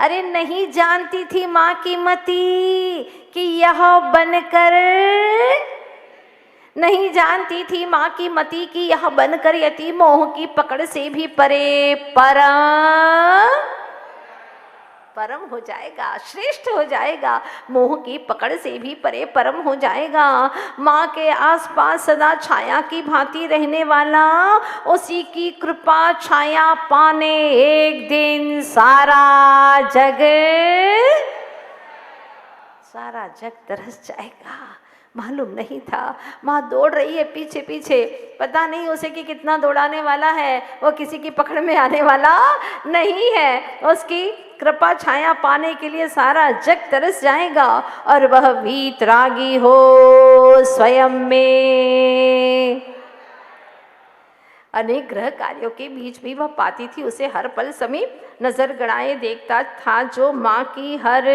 अरे नहीं जानती थी माँ की मति कि यह बनकर, नहीं जानती थी माँ की मति कि यह बनकर यति मोह की पकड़ से भी परे परम हो जाएगा, श्रेष्ठ हो जाएगा, मोह की पकड़ से भी परे परम हो जाएगा। माँ के आसपास सदा छाया की भांति रहने वाला, उसी की कृपा छाया पाने एक दिन सारा जग तरस जाएगा। मालूम नहीं था। माँ दौड़ रही है पीछे पीछे, पता नहीं उसे कि कितना दौड़ाने वाला है, वो किसी की पकड़ में आने वाला नहीं है। उसकी कृपा छाया पाने के लिए सारा जग तरस जाएगा और वह वीतरागी हो स्वयं में। अनेक ग्रह कार्यों के बीच भी वह पाती थी उसे हर पल समीप नजर गड़ाए देखता था, जो माँ की हर,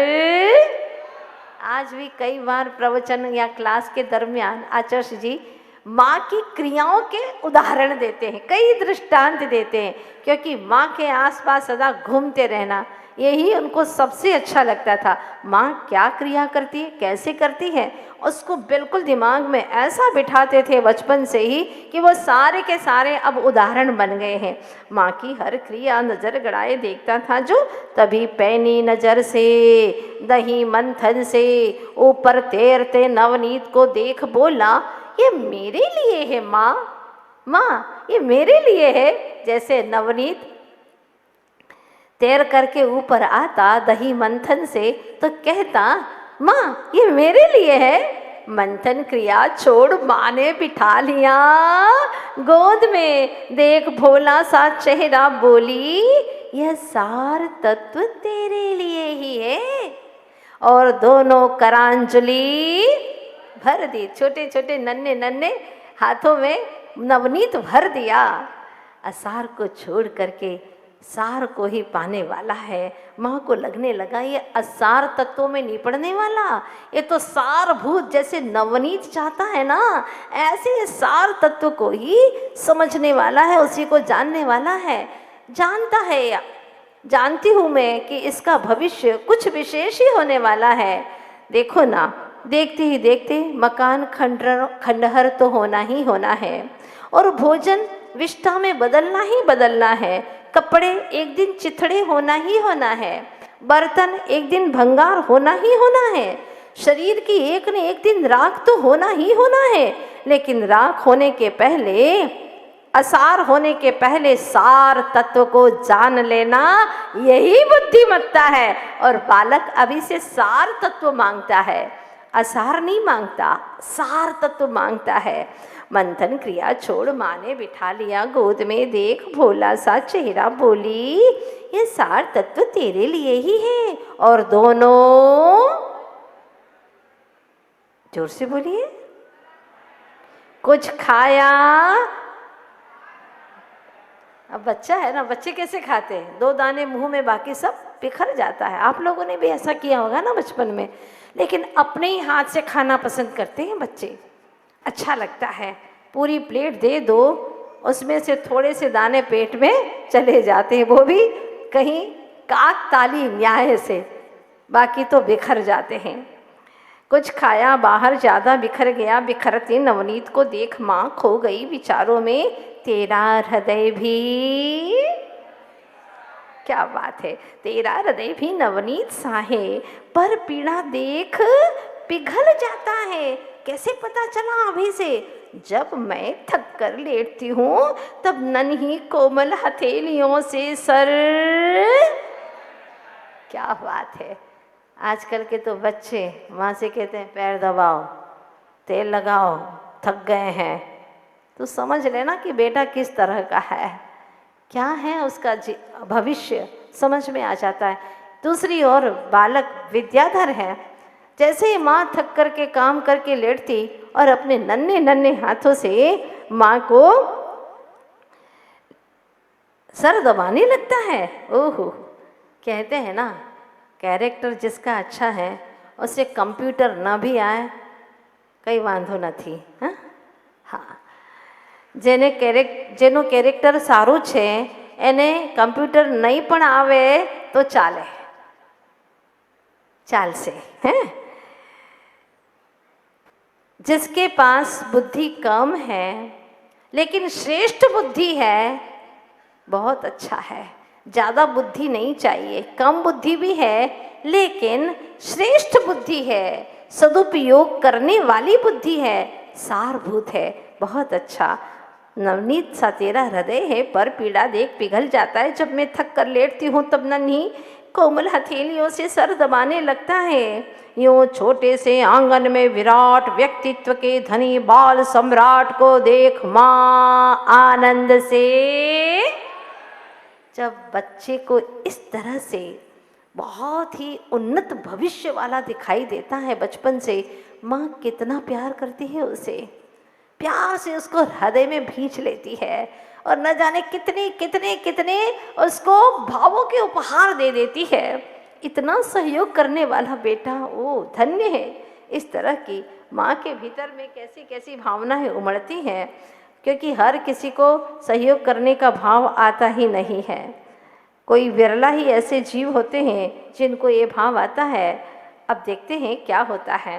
आज भी कई बार प्रवचन या क्लास के दरमियान आचार्य जी माँ की क्रियाओं के उदाहरण देते हैं, कई दृष्टांत देते हैं, क्योंकि माँ के आसपास सदा घूमते रहना यही उनको सबसे अच्छा लगता था। माँ क्या क्रिया करती है, कैसे करती है, उसको बिल्कुल दिमाग में ऐसा बिठाते थे बचपन से ही कि वो सारे के सारे अब उदाहरण बन गए हैं। माँ की हर क्रिया नज़र गड़ाए देखता था जो, तभी पैनी नज़र से दही मंथन से ऊपर तैरते नवनीत को देख बोला, ये मेरे लिए है माँ, माँ ये मेरे लिए है। जैसे नवनीत तैर करके ऊपर आता दही मंथन से तो कहता, माँ ये मेरे लिए है। मंथन क्रिया छोड़ माँ ने बिठा लिया गोद में, देख भोला सा चेहरा बोली, यह सार तत्व तेरे लिए ही है। और दोनों करांजलि भर दी, छोटे छोटे नन्हे नन्हे हाथों में नवनीत भर दिया। असार को छोड़ करके सार को ही पाने वाला है। माँ को लगने लगा ये असार तत्वों में नहीं पड़ने वाला, ये तो सारभूत जैसे नवनीत चाहता है ना, ऐसे ये सार तत्व को ही समझने वाला है, उसी को जानने वाला है। जानता है या जानती हूँ मैं कि इसका भविष्य कुछ विशेष ही होने वाला है। देखो ना, देखते ही देखते मकान खंडहर तो होना ही होना है, और भोजन विष्ठा में बदलना ही बदलना है, कपड़े एक दिन चिथड़े होना ही होना है, बर्तन एक दिन भंगार होना ही होना है, शरीर की एक न एक दिन राख तो होना ही होना है। लेकिन राख होने के पहले, असार होने के पहले सार तत्व को जान लेना यही बुद्धिमत्ता है। और बालक अभी से सार तत्व मांगता है, असार नहीं मांगता, सार तत्व मांगता है। मंथन क्रिया छोड़ माँ ने बिठा लिया गोद में, देख भोला सा चेहरा बोली, ये सार तत्व तेरे लिए ही है। और दोनों, जोर से बोलिए, कुछ खाया। अब बच्चा है ना, बच्चे कैसे खाते हैं, दो दाने मुंह में बाकी सब बिखर जाता है। आप लोगों ने भी ऐसा किया होगा ना बचपन में, लेकिन अपने ही हाथ से खाना पसंद करते हैं बच्चे, अच्छा लगता है। पूरी प्लेट दे दो, उसमें से थोड़े से दाने पेट में चले जाते हैं, वो भी कहीं काक ताली न्याय से, बाकी तो बिखर जाते हैं। कुछ खाया बाहर ज़्यादा बिखर गया, बिखरती नवनीत को देख माँ खो गई विचारों में, तेरा हृदय भी, क्या बात है, तेरा हृदय भी नवनीत सा है, पर पीड़ा देख पिघल जाता है। कैसे पता चला अभी से, जब मैं थक कर लेटती हूँ तब नन्ही कोमल हथेलियों से सर, क्या बात है। आजकल के तो बच्चे माँ से कहते हैं पैर दबाओ, तेल लगाओ, थक गए हैं, तो समझ लेना कि बेटा किस तरह का है, क्या है उसका भविष्य समझ में आ जाता है। दूसरी ओर बालक विद्याधर है, जैसे ही माँ थक करके काम करके लेटती और अपने नन्हे नन्हे हाथों से माँ को सर दबाने लगता है। ओहो, कहते हैं ना, कैरेक्टर जिसका अच्छा है उसे कंप्यूटर ना भी आए कई वांधो નથી। हाँ, જેનો કેરેક્ટર સારું છે એને કમ્પ્યુટર નહીં પણ આવે તો ચાલે, चाल से, हैं? जिसके पास बुद्धि कम है लेकिन श्रेष्ठ बुद्धि है, बहुत अच्छा है। ज़्यादा बुद्धि नहीं चाहिए, कम बुद्धि भी है लेकिन श्रेष्ठ बुद्धि है, सदुपयोग करने वाली बुद्धि है, सारभूत है, बहुत अच्छा। नवनीत सा तेरा हृदय है, पर पीड़ा देख पिघल जाता है। जब मैं थक कर लेटती हूँ तब नन्ही कोमल हथेलियों से सर दबाने लगता है। यूं छोटे से आंगन में विराट व्यक्तित्व के धनी बाल सम्राट को देख माँ आनंद से। जब बच्चे को इस तरह से बहुत ही उन्नत भविष्य वाला दिखाई देता है बचपन से, माँ कितना प्यार करती है उसे, प्यार से उसको हृदय में भींच लेती है और न जाने कितने कितने कितने उसको भावों के उपहार दे देती है। इतना सहयोग करने वाला बेटा वो धन्य है। इस तरह की माँ के भीतर में कैसी कैसी भावनाएं उमड़ती हैं, क्योंकि हर किसी को सहयोग करने का भाव आता ही नहीं है। कोई विरला ही ऐसे जीव होते हैं जिनको ये भाव आता है। अब देखते हैं क्या होता है।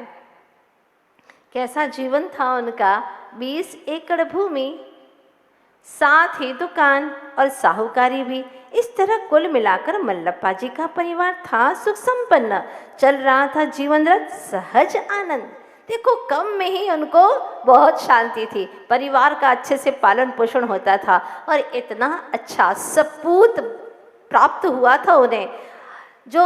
कैसा जीवन था उनका। 20 एकड़ भूमि, साथ ही दुकान और साहूकारी भी। इस तरह कुल मिलाकर मल्लप्पा जी का परिवार था सुख संपन्न, चल रहा था जीवन रथ सहज आनंद। देखो, कम में ही उनको बहुत शांति थी, परिवार का अच्छे से पालन पोषण होता था और इतना अच्छा सपूत प्राप्त हुआ था उन्हें, जो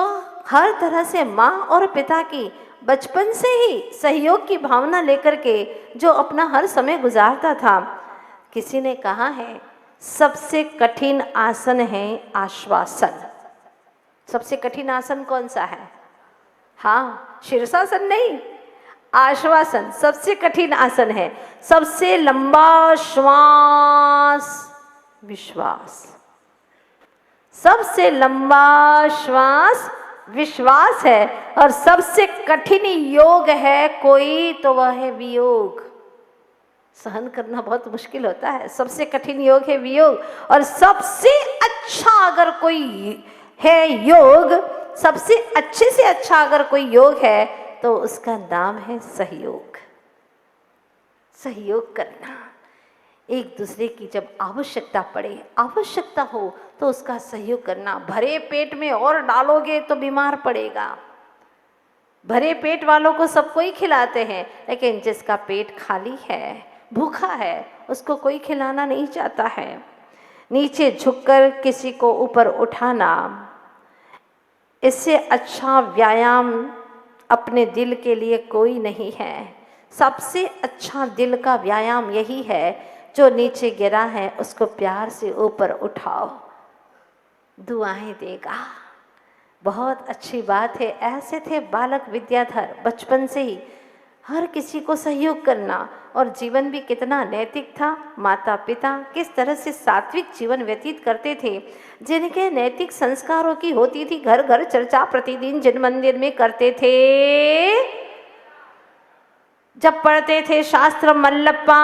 हर तरह से माँ और पिता की बचपन से ही सहयोग की भावना लेकर के जो अपना हर समय गुजारता था। किसी ने कहा है सबसे कठिन आसन है आश्वासन। सबसे कठिन आसन कौन सा है? हाँ, शीर्षासन नहीं, आश्वासन सबसे कठिन आसन है। सबसे लंबा श्वास विश्वास, सबसे लंबा श्वास विश्वास है। और सबसे कठिन योग है कोई तो वह है वियोग। सहन करना बहुत मुश्किल होता है। सबसे कठिन योग है वियोग। और सबसे अच्छा अगर कोई है योग, सबसे अच्छे से अच्छा अगर कोई योग है तो उसका नाम है सहयोग। सहयोग करना, एक दूसरे की जब आवश्यकता पड़े, आवश्यकता हो तो उसका सहयोग करना। भरे पेट में और डालोगे तो बीमार पड़ेगा। भरे पेट वालों को सब कोई खिलाते हैं, लेकिन जिसका पेट खाली है, भूखा है, उसको कोई खिलाना नहीं चाहता है। नीचे झुककर किसी को ऊपर उठाना, इससे अच्छा व्यायाम अपने दिल के लिए कोई नहीं है। सबसे अच्छा दिल का व्यायाम यही है, जो नीचे गिरा है उसको प्यार से ऊपर उठाओ, दुआएं देगा। बहुत अच्छी बात है। ऐसे थे बालक विद्याधर, बचपन से ही हर किसी को सहयोग करना। और जीवन भी कितना नैतिक था। माता पिता किस तरह से सात्विक जीवन व्यतीत करते थे, जिनके नैतिक संस्कारों की होती थी घर घर चर्चा, प्रतिदिन जिन मंदिर में करते थे। जब पढ़ते थे शास्त्र मल्लप्पा,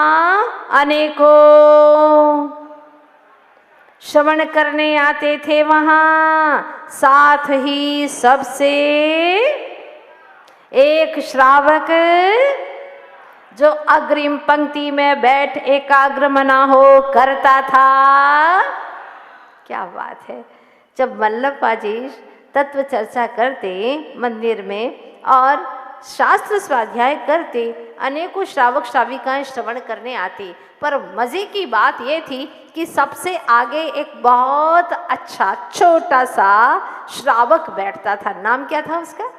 अनेकों श्रवण करने आते थे वहां। साथ ही सबसे एक श्रावक जो अग्रिम पंक्ति में बैठ एकाग्र मना हो करता था। क्या बात है। जब मल्लप्पा जी तत्व चर्चा करते मंदिर में और शास्त्र स्वाध्याय करते, अनेकों श्रावक श्राविकाएं श्रवण करने आती। पर मजे की बात यह थी कि सबसे आगे एक बहुत अच्छा छोटा सा श्रावक बैठता था। नाम क्या था उसका?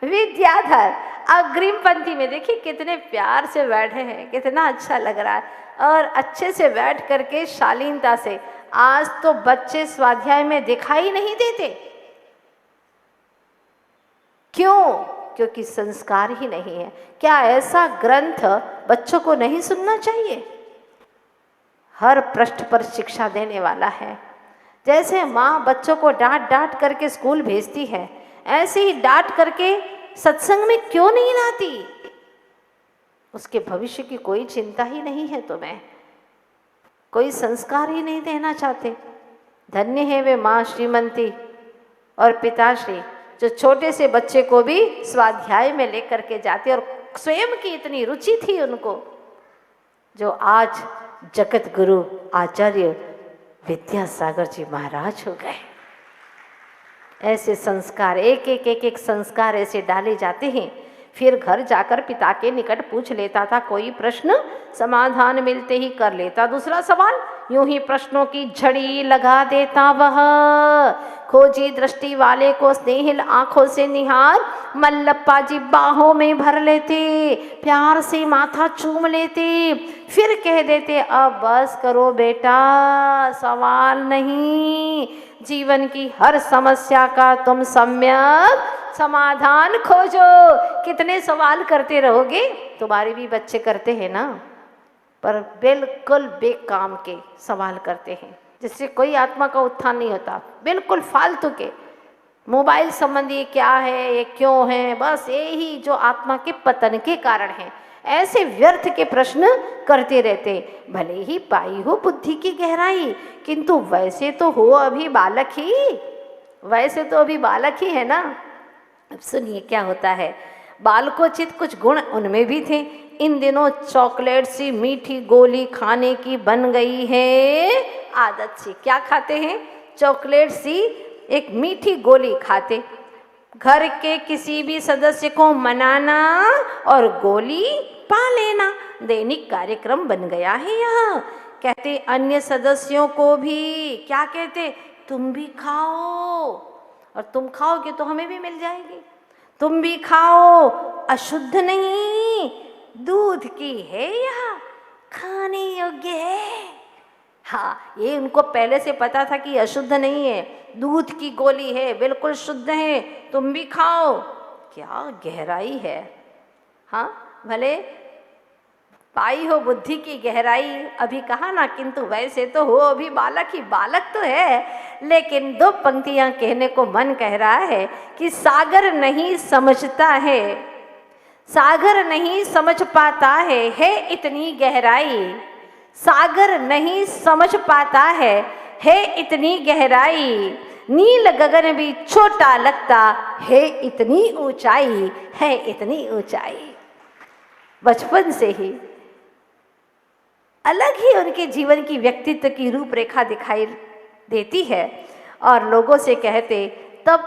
विद्याधर। अग्रिम पंक्ति में। देखिए कितने प्यार से बैठे हैं, कितना अच्छा लग रहा है। और अच्छे से बैठ करके शालीनता से। आज तो बच्चे स्वाध्याय में दिखाई नहीं देते। क्यों? क्योंकि संस्कार ही नहीं है। क्या ऐसा ग्रंथ बच्चों को नहीं सुनना चाहिए? हर पृष्ठ पर शिक्षा देने वाला है। जैसे माँ बच्चों को डांट डांट करके स्कूल भेजती है, ऐसे ही डांट करके सत्संग में क्यों नहीं लाती? उसके भविष्य की कोई चिंता ही नहीं है तुम्हें, कोई संस्कार ही नहीं देना चाहते। धन्य है वे माँ श्रीमती और पिताश्री जो छोटे से बच्चे को भी स्वाध्याय में लेकर के जाते, और स्वयं की इतनी रुचि थी उनको, जो आज जगत गुरु आचार्य विद्यासागर जी महाराज हो गए। ऐसे संस्कार, एक संस्कार ऐसे डाले जाते हैं। फिर घर जाकर पिता के निकट पूछ लेता था कोई प्रश्न, समाधान मिलते ही कर लेता दूसरा सवाल। यूं ही प्रश्नों की झड़ी लगा देता वह, खोजी दृष्टि वाले को स्नेहिल आंखों से निहार, मल्लप्पा जी बाहों में भर लेते, प्यार से माथा चूम लेते, फिर कह देते अब बस करो बेटा, सवाल नहीं, जीवन की हर समस्या का तुम सम्यक समाधान खोजो। कितने सवाल करते रहोगे? तुम्हारे भी बच्चे करते हैं ना, पर बिल्कुल बेकाम के सवाल करते हैं, जिससे कोई आत्मा का उत्थान नहीं होता, बिल्कुल फालतू के। मोबाइल संबंधी क्या है, ये क्यों है, बस यही जो आत्मा के पतन के कारण है। ऐसे व्यर्थ के प्रश्न करते रहते। भले ही पाई हो बुद्धि की गहराई, किंतु वैसे तो हो अभी बालक ही, वैसे तो अभी बालक ही है ना। अब सुनिए क्या होता है। बालकोचित कुछ गुण उनमें भी थे। इन दिनों चॉकलेट सी मीठी गोली खाने की बन गई है आदत सी। क्या खाते हैं? चॉकलेट सी एक मीठी गोली खाते। घर के किसी भी सदस्य को मनाना और गोली पा लेना दैनिक कार्यक्रम बन गया है यहाँ। कहते अन्य सदस्यों को भी, क्या कहते, तुम भी खाओ, और तुम खाओगे तो हमें भी मिल जाएगी, तुम भी खाओ, अशुद्ध नहीं, दूध की है यहाँ, खाने योग्य है। हाँ, ये उनको पहले से पता था कि अशुद्ध नहीं है, दूध की गोली है, बिल्कुल शुद्ध है, तुम भी खाओ। क्या गहराई है। हाँ, भले पाई हो बुद्धि की गहराई, अभी कहा ना, किंतु वैसे तो हो अभी बालक ही, बालक तो है। लेकिन दो पंक्तियां कहने को मन कह रहा है कि सागर नहीं समझता है, सागर नहीं समझ पाता है इतनी गहराई, सागर नहीं समझ पाता है इतनी गहराई, नील गगन भी छोटा लगता है इतनी ऊंचाई, है इतनी ऊंचाई। बचपन से ही अलग ही उनके जीवन की व्यक्तित्व की रूपरेखा दिखाई देती है। और लोगों से कहते, तब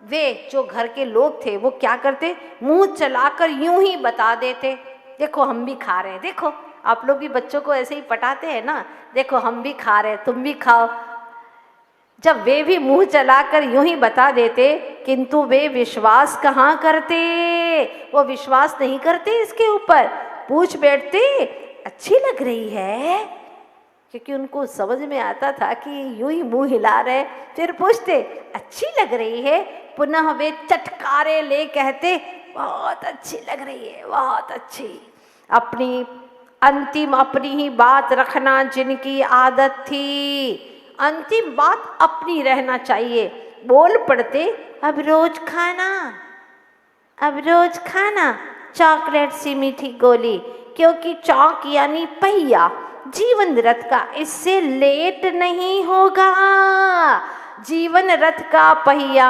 वे जो घर के लोग थे वो क्या करते, मुंह चलाकर यूं ही बता देते, देखो हम भी खा रहे हैं, देखो आप लोग भी बच्चों को ऐसे ही पटाते हैं ना, देखो हम भी खा रहे हैं, तुम भी खाओ। जब वे भी मुंह चलाकर यूं ही बता देते, किंतु वे विश्वास कहाँ करते, वो विश्वास नहीं करते इसके ऊपर। पूछ बैठते अच्छी लग रही है, क्योंकि उनको समझ में आता था कि यूं ही मुंह हिला रहे। फिर पूछते अच्छी लग रही है, पुनः वे चटकारे ले कहते बहुत अच्छी लग रही है, बहुत अच्छी। अपनी अंतिम अपनी ही बात रखना जिनकी आदत थी, अंतिम बात अपनी रहना चाहिए। बोल पड़ते अब रोज खाना, अब रोज खाना चॉकलेट सी मीठी गोली, क्योंकि चौक यानी पहिया जीवन रथ का, इससे लेट नहीं होगा। जीवन रथ का पहिया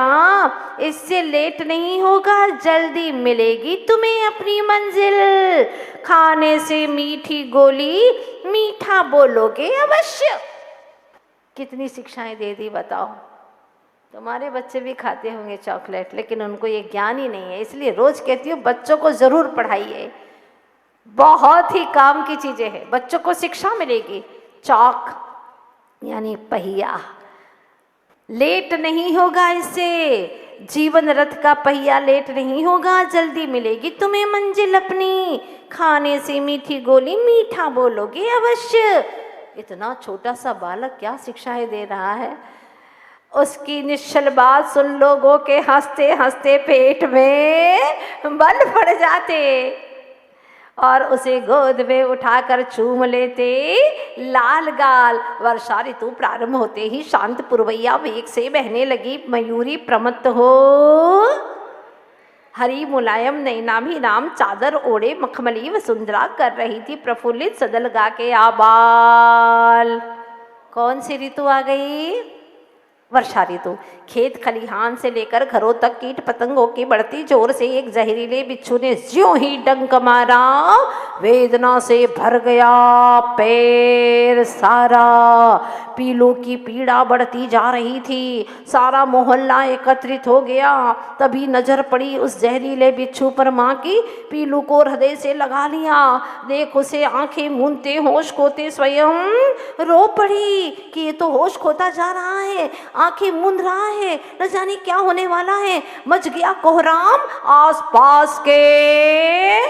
इससे लेट नहीं होगा, जल्दी मिलेगी तुम्हें अपनी मंजिल। खाने से मीठी गोली मीठा बोलोगे अवश्य। कितनी शिक्षाएं दे दी बताओ। तुम्हारे बच्चे भी खाते होंगे चॉकलेट, लेकिन उनको ये ज्ञान ही नहीं है। इसलिए रोज कहती हूँ बच्चों को जरूर पढ़ाइए, बहुत ही काम की चीजें हैं, बच्चों को शिक्षा मिलेगी। चौक यानी पहिया, लेट नहीं होगा इससे, जीवन रथ का पहिया लेट नहीं होगा, जल्दी मिलेगी तुम्हें मंजिल अपनी। खाने से मीठी गोली मीठा बोलोगे अवश्य। इतना छोटा सा बालक क्या शिक्षाएं दे रहा है। उसकी निश्चल बात सुन लोगों के हंसते हंसते पेट में बल पड़ जाते और उसे गोद में उठाकर चूम लेते लाल गाल। वर्षा ऋतु प्रारंभ होते ही शांत पुरवैया वेग से बहने लगी, मयूरी प्रमत्त हो हरी मुलायम नैना भी नाम चादर ओढ़े मखमली वसुंधरा कर रही थी प्रफुल्लित सदल गा के आबाल। कौन सी ऋतु आ गई? वर्षा ऋतु। खेत खलिहान से लेकर घरों तक कीट पतंगों की बढ़ती जोर से एक जहरीले बिच्छू ने ज्यों ही डंक मारा, वेदना से भर गया पैर सारा। पीलू की पीड़ा बढ़ती जा रही थी। सारा मोहल्ला एकत्रित हो गया। तभी नजर पड़ी उस जहरीले बिच्छू पर माँ की। पीलू को हृदय से लगा लिया। देख उसे आंखें मूंदते होश खोते स्वयं रो पड़ी कि ये तो होश खोता जा रहा है, आंखें मूंद रहा है, न जाने क्या होने वाला है। मच गया कोहराम आसपास के,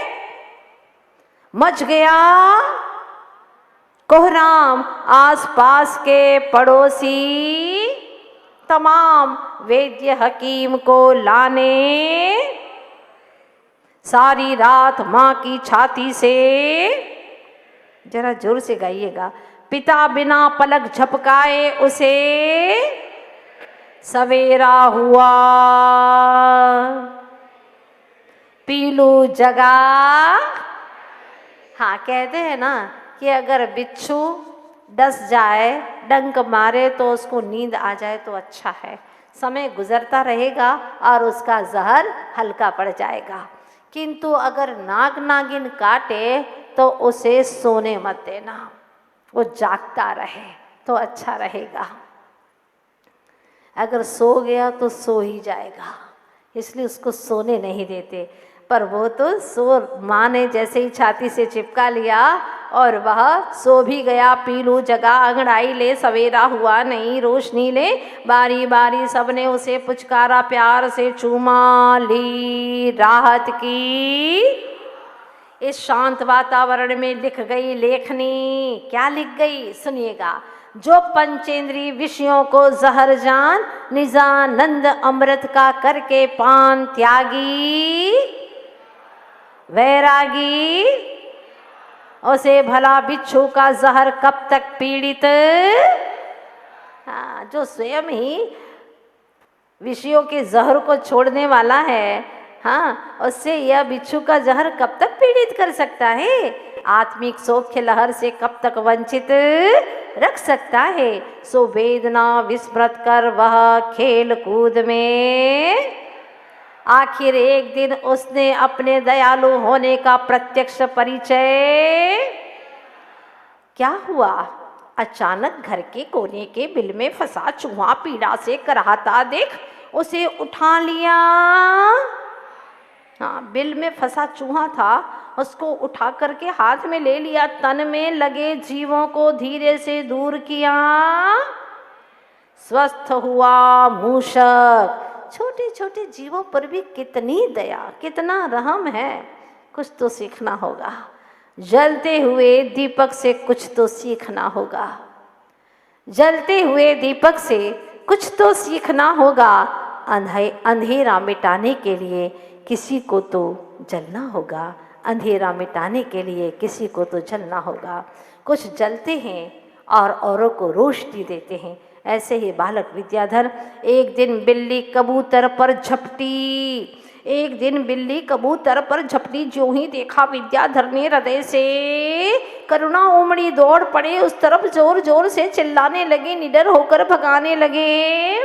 मच गया कोहराम आसपास के पड़ोसी तमाम वैद्य हकीम को लाने। सारी रात माँ की छाती से, जरा जोर से गाइएगा, पिता बिना पलक झपकाए उसे सवेरा हुआ। पीलू जगा। हाँ, कहते हैं ना कि अगर बिच्छू डस जाए, डंक मारे तो उसको नींद आ जाए तो अच्छा है। समय गुजरता रहेगा और उसका जहर हल्का पड़ जाएगा। किंतु अगर नाग नागिन काटे तो उसे सोने मत देना, वो जागता रहे तो अच्छा रहेगा। अगर सो गया तो सो ही जाएगा, इसलिए उसको सोने नहीं देते। पर वो तो सो, माँ ने जैसे ही छाती से चिपका लिया और वह सो भी गया। पीलू जगा, अंगड़ाई ले, सवेरा हुआ नहीं, रोशनी ले। बारी बारी सबने उसे पुचकारा, प्यार से चूमा, ली राहत की। इस शांत वातावरण में लिख गई लेखनी। क्या लिख गई सुनिएगा। जो पंचेंद्रीय विषयों को जहर जान, निजानंद अमृत का करके पान त्यागी वैरागी, उसे भला बिच्छू का जहर कब तक पीड़ित। हाँ, जो स्वयं ही विषयों के जहर को छोड़ने वाला है, हाँ, उससे यह बिच्छू का जहर कब तक पीड़ित कर सकता है। आत्मिक सौख्य लहर से कब तक वंचित रख सकता है। सो वेदना विस्मृत कर वह खेल कूद में आखिर एक दिन उसने अपने दयालु होने का प्रत्यक्ष परिचय। क्या हुआ, अचानक घर के कोने के बिल में फंसा चूहा पीड़ा से कराहता देख उसे उठा लिया। हाँ, बिल में फंसा चूहा था, उसको उठा करके हाथ में ले लिया। तन में लगे जीवों को धीरे से दूर किया। स्वस्थ हुआ मूषक। छोटे छोटे जीवों पर भी कितनी दया, कितना रहम है। कुछ तो सीखना होगा। जलते हुए दीपक से कुछ तो सीखना होगा। जलते हुए दीपक से कुछ तो सीखना होगा। अंधेरा मिटाने के लिए किसी को तो जलना होगा। अंधेरा मिटाने के लिए किसी को तो जलना होगा। कुछ जलते हैं और औरों को रोशनी देते हैं। ऐसे ही बालक विद्याधर। एक दिन बिल्ली कबूतर पर झपटी। एक दिन बिल्ली कबूतर पर झपटी। जो ही देखा विद्याधर ने हृदय से करुणा उमड़ी, दौड़ पड़े उस तरफ, जोर जोर से चिल्लाने लगे, निडर होकर भगाने लगे।